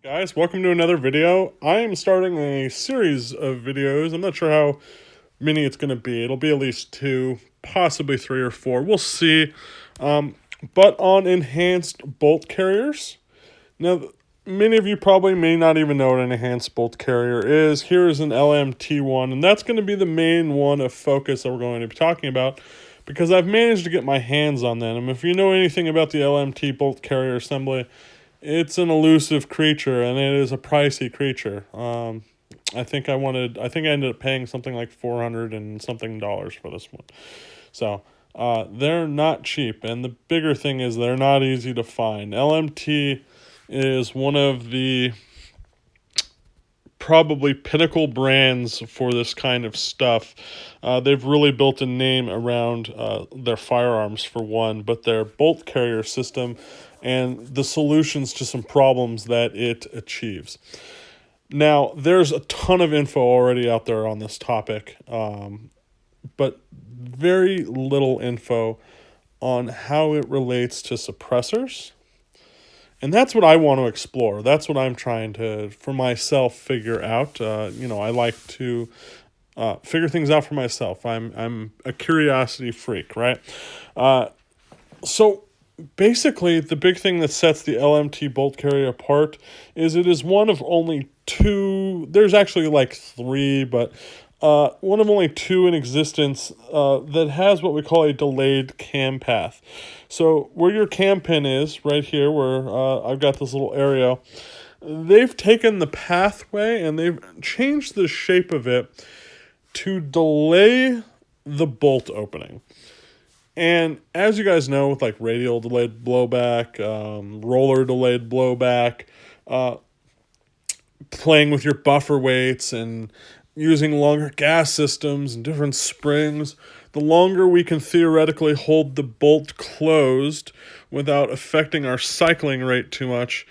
Guys, welcome to another video. I am starting a series of videos. I'm not sure how many it's going to be. It'll be at least 2, possibly 3 or 4. We'll see. But on enhanced bolt carriers. Now, many of you probably may not even know what an enhanced bolt carrier is. Here is an LMT one, and that's going to be the main one of focus that we're going to be talking about because I've managed to get my hands on them. And if you know anything about the LMT bolt carrier assembly, it's an elusive creature, and it is a pricey creature. I think I ended up paying something like $400 and something for this one. So they're not cheap, and the bigger thing is they're not easy to find. LMT is one of the probably pinnacle brands for this kind of stuff. They've really built a name around their firearms for one, but their bolt carrier system and the solutions to some problems that it achieves. Now, there's a ton of info already out there on this topic, but very little info on how it relates to suppressors. And that's what I want to explore. That's what I'm trying to, for myself, figure out. I like to figure things out for myself. I'm a curiosity freak, right? So basically, the big thing that sets the LMT bolt carrier apart is it is one of only 2. There's actually like 3, but one of only 2 in existence that has what we call a delayed cam path. So where your cam pin is, right here, where I've got this little area, they've taken the pathway and they've changed the shape of it to delay the bolt opening. And as you guys know, with like radial delayed blowback, roller delayed blowback, playing with your buffer weights and using longer gas systems and different springs, the longer we can theoretically hold the bolt closed without affecting our cycling rate too much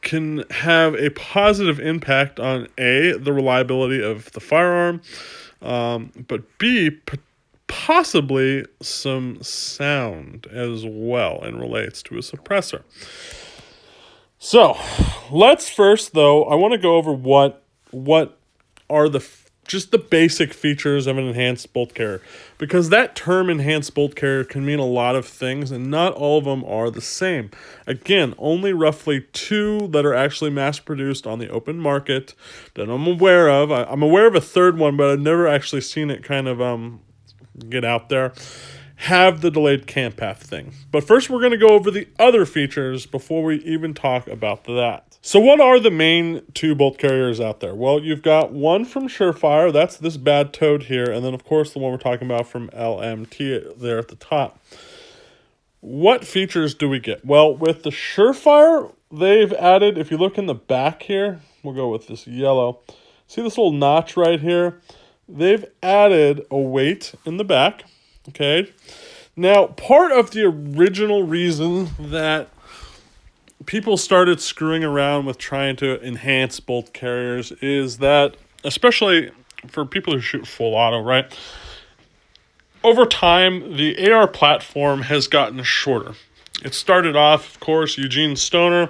can have a positive impact on A, the reliability of the firearm, but B, possibly some sound as well and relates to a suppressor. So let's first, though, I want to go over what are just the basic features of an enhanced bolt carrier, because that term enhanced bolt carrier can mean a lot of things and not all of them are the same. Again, only roughly 2 that are actually mass produced on the open market that I'm aware of. I'm aware of a third one, but I've never actually seen it kind of get out there, have the delayed cam path thing. But first we're going to go over the other features before we even talk about that. So what are the main 2 bolt carriers out there? Well, you've got one from Surefire, that's this bad toad here, and then of course the one we're talking about from LMT there at the top. What features do we get? Well, with the Surefire, they've added, if you look in the back here, we'll go with this yellow. See this little notch right here? They've added a weight in the back, okay? Now, part of the original reason that people started screwing around with trying to enhance bolt carriers is that, especially for people who shoot full auto, right? Over time, the AR platform has gotten shorter. It started off, of course, Eugene Stoner.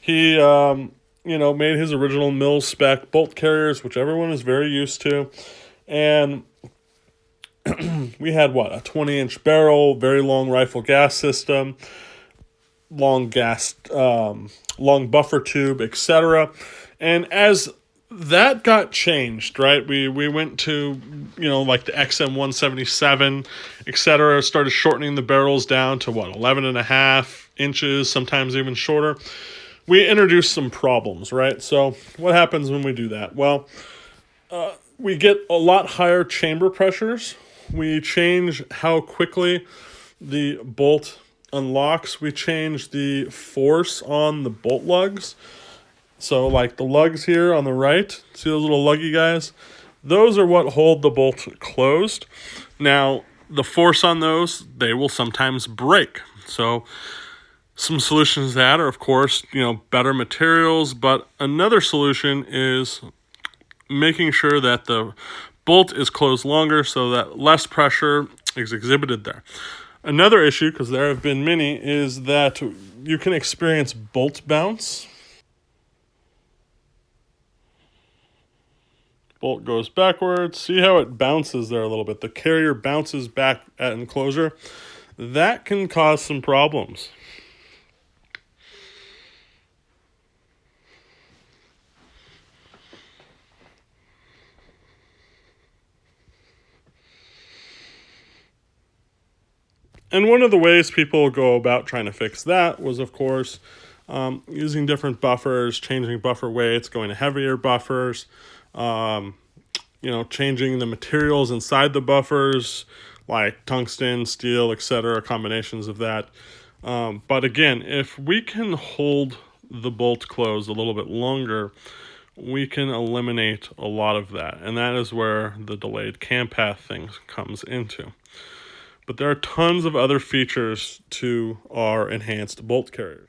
He, made his original mil-spec bolt carriers, which everyone is very used to. And we had, a 20-inch barrel, very long rifle gas system, long buffer tube, etc. And as that got changed, right, we went to, like the XM177, etc., started shortening the barrels down to, 11.5 inches, sometimes even shorter. We introduced some problems, right? So what happens when we do that? Well, we get a lot higher chamber pressures. We change how quickly the bolt unlocks. We change the force on the bolt lugs. So like the lugs here on the right, see those little luggy guys? Those are what hold the bolt closed. Now, the force on those, they will sometimes break. So some solutions to that are, of course, better materials. But another solution is making sure that the bolt is closed longer so that less pressure is exhibited there. Another issue, because there have been many, is that you can experience bolt bounce. Bolt goes backwards. See how it bounces there a little bit? The carrier bounces back at enclosure. That can cause some problems. And one of the ways people go about trying to fix that was, of course, using different buffers, changing buffer weights, going to heavier buffers, changing the materials inside the buffers, like tungsten, steel, etc., combinations of that. But again, if we can hold the bolt closed a little bit longer, we can eliminate a lot of that. And that is where the delayed cam path thing comes into. But there are tons of other features to our enhanced bolt carrier.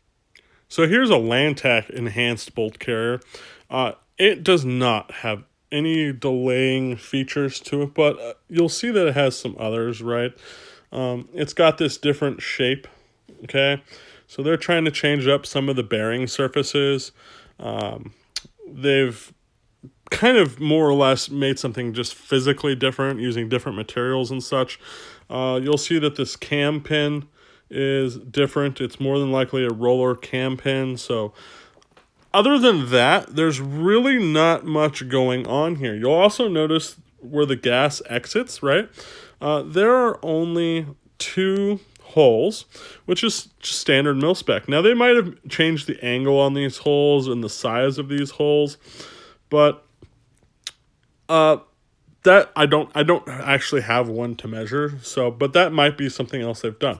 So here's a Lantac enhanced bolt carrier. It does not have any delaying features to it, but you'll see that it has some others, right? It's got this different shape, okay? So they're trying to change up some of the bearing surfaces. They've kind of more or less made something just physically different using different materials and such. You'll see that this cam pin is different. It's more than likely a roller cam pin. So other than that, there's really not much going on here. You'll also notice where the gas exits, right? There are only 2 holes, which is just standard mil spec. Now they might have changed the angle on these holes and the size of these holes, but that I don't actually have one to measure. So, but that might be something else they've done.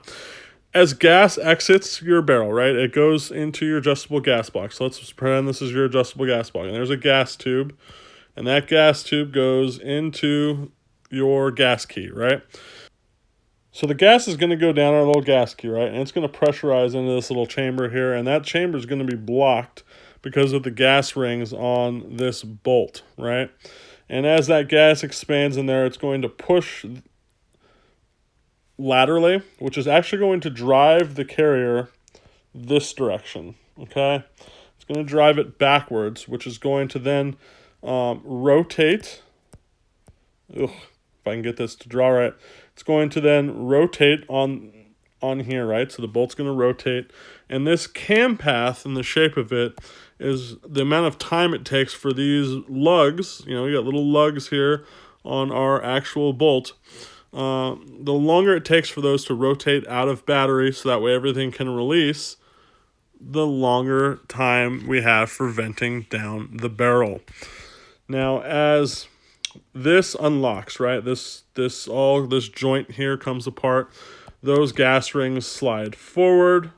As gas exits your barrel, right, it goes into your adjustable gas box. So let's pretend this is your adjustable gas box, and there's a gas tube, and that gas tube goes into your gas key, right? So the gas is going to go down our little gas key, right, and it's going to pressurize into this little chamber here, and that chamber is going to be blocked because of the gas rings on this bolt, right? And as that gas expands in there, it's going to push laterally, which is actually going to drive the carrier this direction, okay? It's going to drive it backwards, which is going to then rotate. If I can get this to draw right. It's going to then rotate on here, right? So the bolt's going to rotate. And this cam path and the shape of it is the amount of time it takes for these lugs. You know, you got little lugs here on our actual bolt. The longer it takes for those to rotate out of battery so that way everything can release, the longer time we have for venting down the barrel. Now, as this unlocks, right, this joint here comes apart, those gas rings slide forward,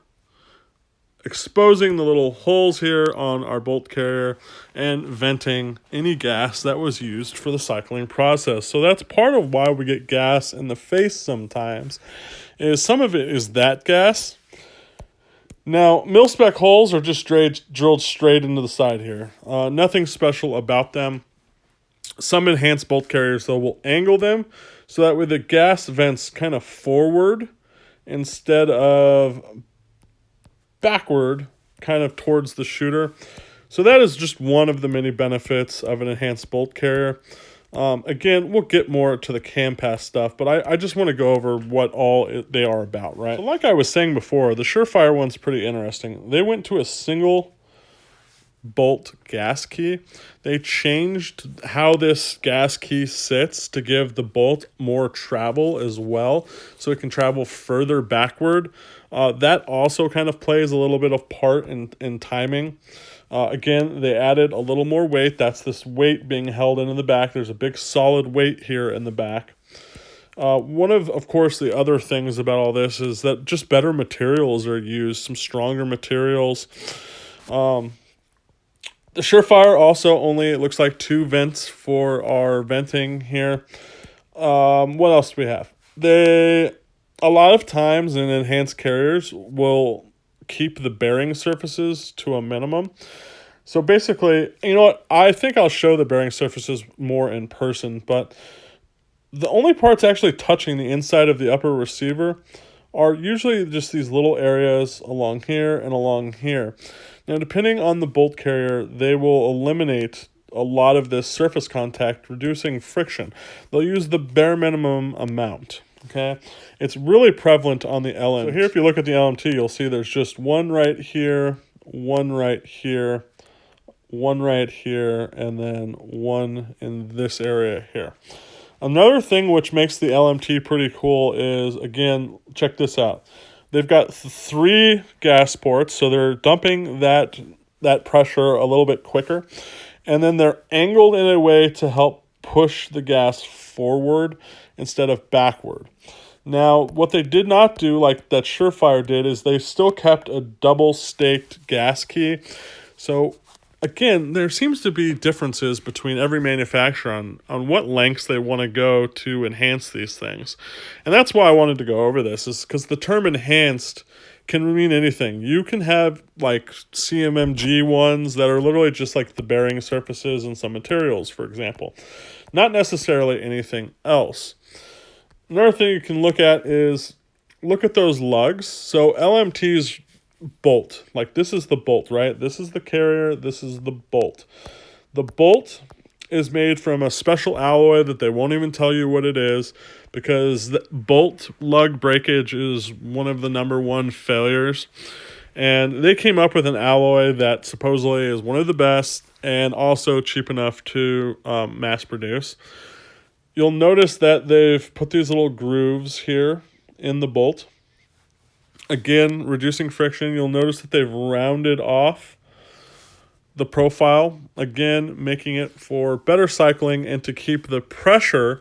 exposing the little holes here on our bolt carrier and venting any gas that was used for the cycling process. So that's part of why we get gas in the face sometimes, is some of it is that gas. Now, mil-spec holes are just drilled straight into the side here. Nothing special about them. Some enhanced bolt carriers, though, will angle them so that way the gas vents kind of forward instead of backward, kind of towards the shooter. So that is just one of the many benefits of an enhanced bolt carrier. Again, we'll get more to the cam path stuff, but I just want to go over what they are about, right? So like I was saying before, the Surefire one's pretty interesting. They went to a single bolt gas key. They changed how this gas key sits to give the bolt more travel as well, so it can travel further backward. That also kind of plays a little bit of part in timing. Again, they added a little more weight. That's this weight being held into the back. There's a big solid weight here in the back. One of course, the other things about all this is that just better materials are used, some stronger materials. The Surefire also only, it looks like 2 vents for our venting here. What else do we have? A lot of times in enhanced carriers will keep the bearing surfaces to a minimum. So basically, you know what? I think I'll show the bearing surfaces more in person, but the only parts actually touching the inside of the upper receiver are usually just these little areas along here and along here. Now, depending on the bolt carrier, they will eliminate a lot of this surface contact, reducing friction. They'll use the bare minimum amount. Okay, it's really prevalent on the LMT. So here, if you look at the LMT, you'll see there's just one right here, one right here, one right here, and then one in this area here. Another thing which makes the LMT pretty cool is, again, check this out. They've got 3 gas ports, so they're dumping that pressure a little bit quicker. And then they're angled in a way to help push the gas forward instead of backward. Now, what they did not do, like that Surefire did, is they still kept a double-staked gas key. So, again, there seems to be differences between every manufacturer on what lengths they want to go to enhance these things. And that's why I wanted to go over this, is because the term enhanced can mean anything. You can have like CMMG ones that are literally just like the bearing surfaces and some materials, for example. Not necessarily anything else. Another thing you can look at is, look at those lugs. So LMT's bolt, like this is the bolt, right? This is the carrier, this is the bolt. The bolt is made from a special alloy that they won't even tell you what it is, because the bolt lug breakage is one of the #1 failures. And they came up with an alloy that supposedly is one of the best and also cheap enough to mass produce. You'll notice that they've put these little grooves here in the bolt. Again, reducing friction. You'll notice that they've rounded off the profile, again, making it for better cycling and to keep the pressure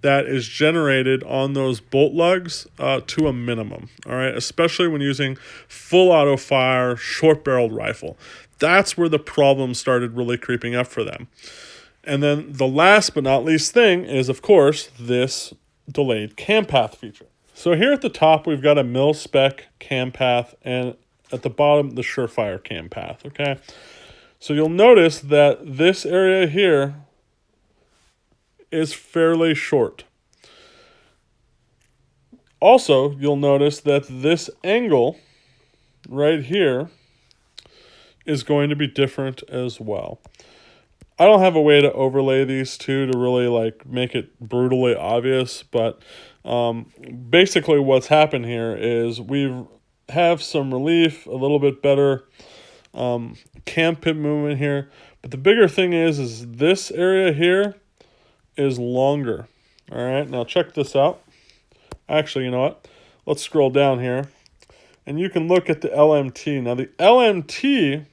that is generated on those bolt lugs to a minimum, all right? Especially when using full auto fire, short-barreled rifle. That's where the problem started really creeping up for them. And then the last but not least thing is, of course, this delayed cam path feature. So here at the top, we've got a mil-spec cam path, and at the bottom, the Surefire cam path, okay? So you'll notice that this area here is fairly short. Also, you'll notice that this angle right here is going to be different as well. I don't have a way to overlay these two to really like make it brutally obvious, but basically what's happened here is we have some relief, a little bit better cam pit movement here, but the bigger thing is this area here is longer. All right, now check this out. Actually, you know what? Let's scroll down here, and you can look at the LMT. Now the LMT,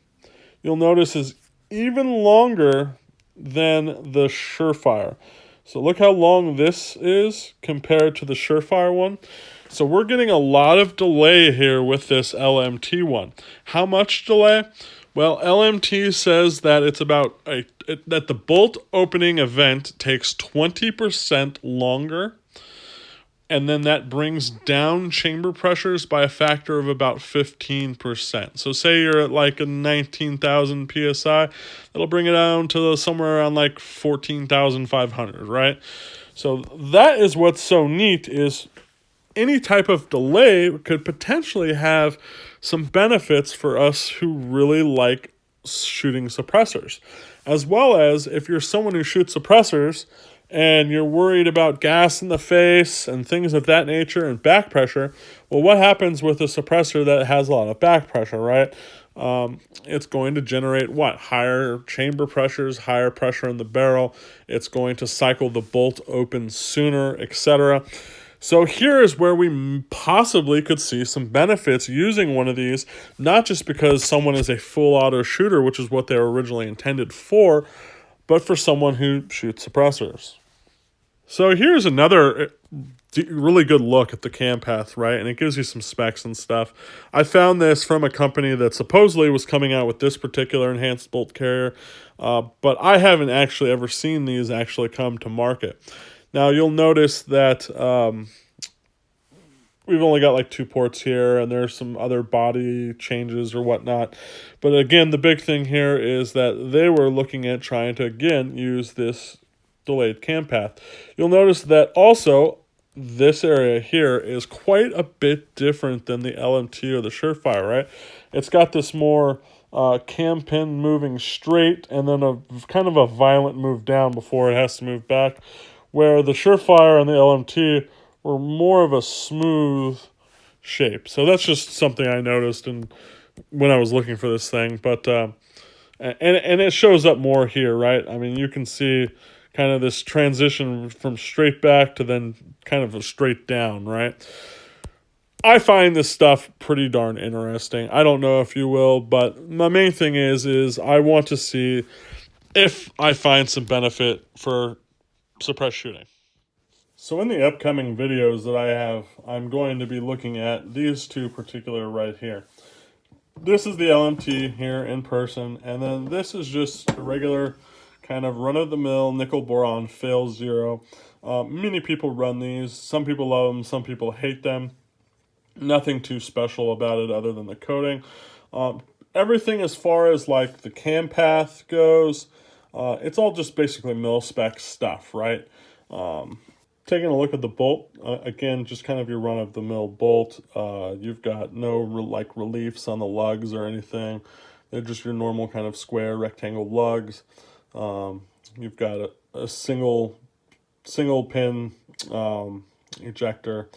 you'll notice, is even longer than the Surefire. So look how long this is compared to the Surefire one. So we're getting a lot of delay here with this LMT one. How much delay? Well, LMT says that it's about that the bolt opening event takes 20% longer, and then that brings down chamber pressures by a factor of about 15%. So say you're at like a 19,000 PSI, that'll bring it down to somewhere around like 14,500, right? So that is what's so neat, is any type of delay could potentially have some benefits for us who really like shooting suppressors. As well as if you're someone who shoots suppressors and you're worried about gas in the face and things of that nature and back pressure, well, what happens with a suppressor that has a lot of back pressure, right? It's going to generate what? Higher chamber pressures, higher pressure in the barrel. It's going to cycle the bolt open sooner, etc. So here is where we possibly could see some benefits using one of these, not just because someone is a full auto shooter, which is what they were originally intended for, but for someone who shoots suppressors. So here's another really good look at the cam path, right? And it gives you some specs and stuff. I found this from a company that supposedly was coming out with this particular enhanced bolt carrier, but I haven't actually ever seen these actually come to market. Now you'll notice that we've only got like 2 ports here, and there's some other body changes or whatnot. But again, the big thing here is that they were looking at trying to, again, use this delayed cam path. You'll notice that also this area here is quite a bit different than the LMT or the Surefire, right? It's got this more cam pin moving straight and then a kind of a violent move down before it has to move back, where the surefire and the LMT were more of a smooth shape. So that's just something I noticed when I was looking for this thing. But and it shows up more here, right? I mean, you can see kind of this transition from straight back to then kind of a straight down, right? I find this stuff pretty darn interesting. I don't know if you will, but my main thing is I want to see if I find some benefit for suppressed shooting. So in the upcoming videos that I have, I'm going to be looking at these two particular right here. This is the LMT here in person, and then this is just a regular kind of run-of-the-mill nickel boron fail zero. Many people run these. Some people love them, some people hate them. Nothing too special about it other than the coating. Everything as far as like the cam path goes, it's all just basically mil-spec stuff, right? Taking a look at the bolt, again, just kind of your run-of-the-mill bolt. You've got no reliefs on the lugs or anything. They're just your normal kind of square rectangle lugs. You've got a single pin ejector.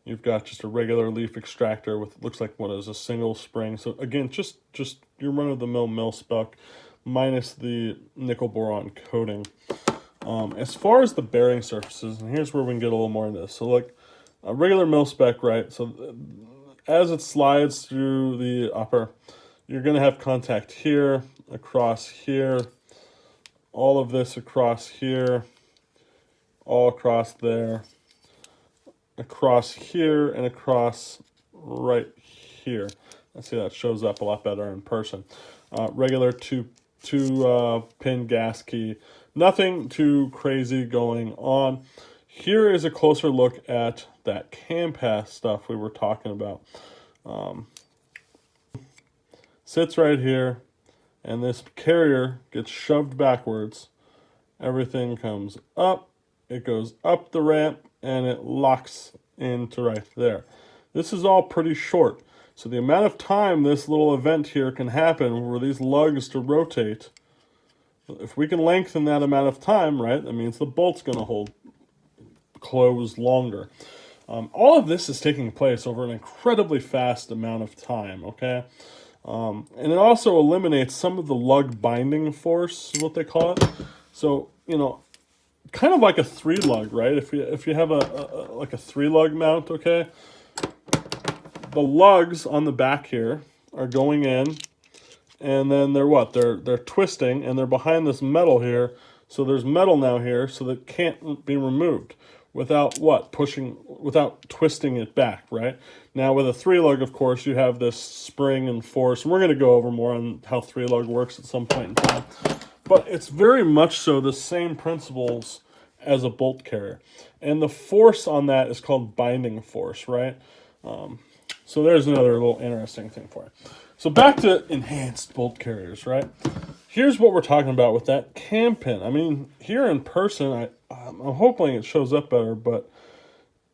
You've got just a regular leaf extractor with looks like what is a single spring. So again, just your run-of-the-mill mil-spec minus the nickel boron coating. As far as the bearing surfaces, and here's where we can get a little more into this. So like a regular mil-spec, right? So as it slides through the upper, you're going to have contact here, across here, all of this across here, all across there, across here, and across right here. I see that shows up a lot better in person. Regular two pin gas key. Nothing too crazy going on. Here is a closer look at that cam path stuff we were talking about. Sits right here, and this carrier gets shoved backwards. Everything comes up, it goes up the ramp, and it locks into right there. This is all pretty short. So the amount of time this little event here can happen where these lugs to rotate, if we can lengthen that amount of time, right, that means the bolt's going to hold closed longer. All of this is taking place over an incredibly fast amount of time, okay? And it also eliminates some of the lug binding force, is what they call it. So, you know, kind of like a 3-lug, right? If you have like a 3-lug mount, okay, the lugs on the back here are going in, and then they're what? They're twisting, and they're behind this metal here. So there's metal now here, so that can't be removed without what? Without twisting it back, right? Now with a 3-lug, of course, you have this spring and force. And we're going to go over more on how 3-lug works at some point in time. But it's very much so the same principles as a bolt carrier. And the force on that is called binding force, right? So there's another little interesting thing for you. So back to enhanced bolt carriers, right? Here's what we're talking about with that cam pin. I mean, here in person, I'm hoping it shows up better, but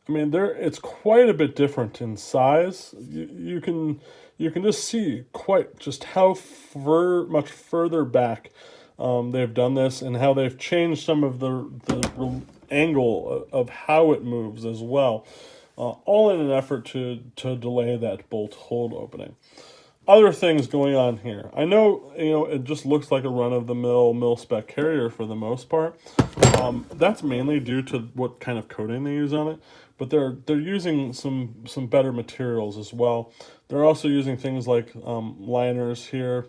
I mean, it's quite a bit different in size. You can just see quite just how much further back they've done this, and how they've changed some of the angle of how it moves as well, all in an effort to delay that bolt hold opening. Other things going on here. I know, it just looks like a run-of-the-mill mil-spec carrier for the most part. That's mainly due to what kind of coating they use on it, but they're using some better materials as well. They're also using things like liners here.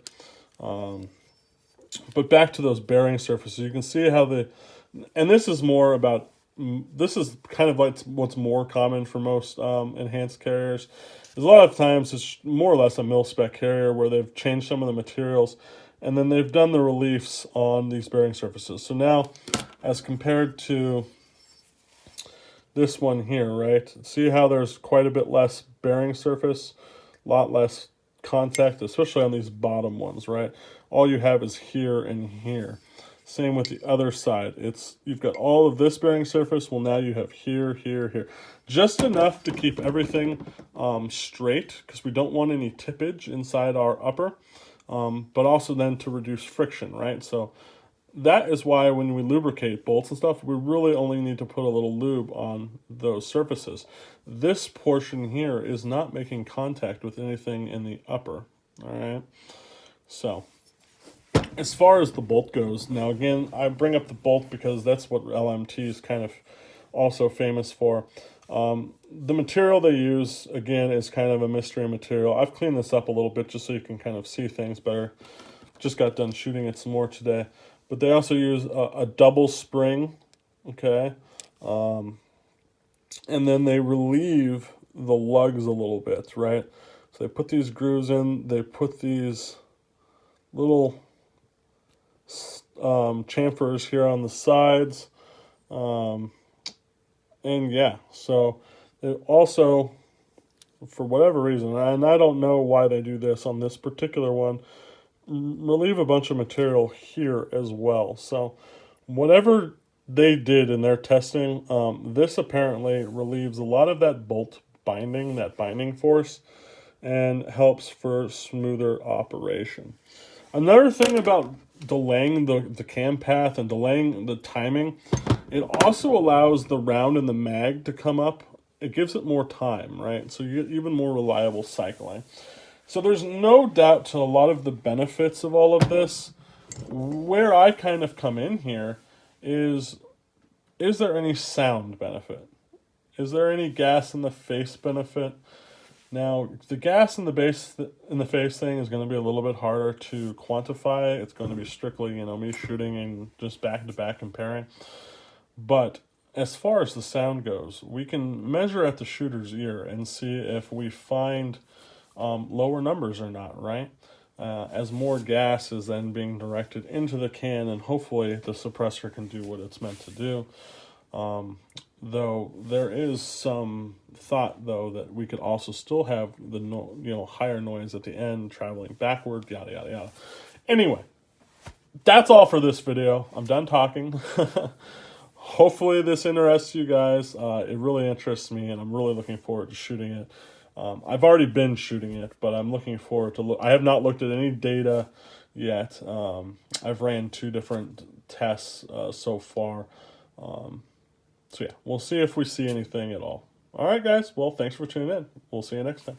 But back to those bearing surfaces, you can see how and this is more about, this is kind of like what's more common for most enhanced carriers. Is a lot of times it's more or less a mil-spec carrier where they've changed some of the materials, and then they've done the reliefs on these bearing surfaces. So now, as compared to this one here, right? See how there's quite a bit less bearing surface, a lot less contact, especially on these bottom ones, right? All you have is here and here. Same with the other side. You've got all of this bearing surface. Well, now you have here, here, here. Just enough to keep everything straight, because we don't want any tippage inside our upper. but also then to reduce friction, right? So that is why when we lubricate bolts and stuff, we really only need to put a little lube on those surfaces. This portion here is not making contact with anything in the upper, all right? So as far as the bolt goes, now again, I bring up the bolt because that's what LMT is kind of also famous for. The material they use, again, is kind of a mystery material. I've cleaned this up a little bit just so you can kind of see things better. Just got done shooting it some more today. But they also use a double spring, okay? And then they relieve the lugs a little bit, right? So they put these grooves in, they put these little chamfers here on the sides. And yeah, so they also, for whatever reason, and I don't know why they do this on this particular one, relieve a bunch of material here as well. So whatever they did in their testing, this apparently relieves a lot of that bolt binding, that binding force, and helps for smoother operation. Another thing about delaying the cam path and delaying the timing, it also allows the round and the mag to come up. It gives it more time, right? So you get even more reliable cycling. So there's no doubt to a lot of the benefits of all of this. Where I kind of come in here is there any sound benefit? Is there any gas in the face benefit? Now, the gas in the face thing is going to be a little bit harder to quantify. It's going to be strictly, me shooting and just back-to-back comparing. But as far as the sound goes, we can measure at the shooter's ear and see if we find lower numbers or not, right? As more gas is then being directed into the can, and hopefully the suppressor can do what it's meant to do. Though there is some thought, though, that we could also still have the higher noise at the end traveling backward, yada yada yada. Anyway, that's all for this video. I'm done talking. Hopefully this interests you guys. It really interests me, and I'm really looking forward to shooting it. I've already been shooting it, but I'm looking forward to I have not looked at any data yet. I've ran 2 different tests so far. So yeah, we'll see if we see anything at all. All right, guys. Well, thanks for tuning in. We'll see you next time.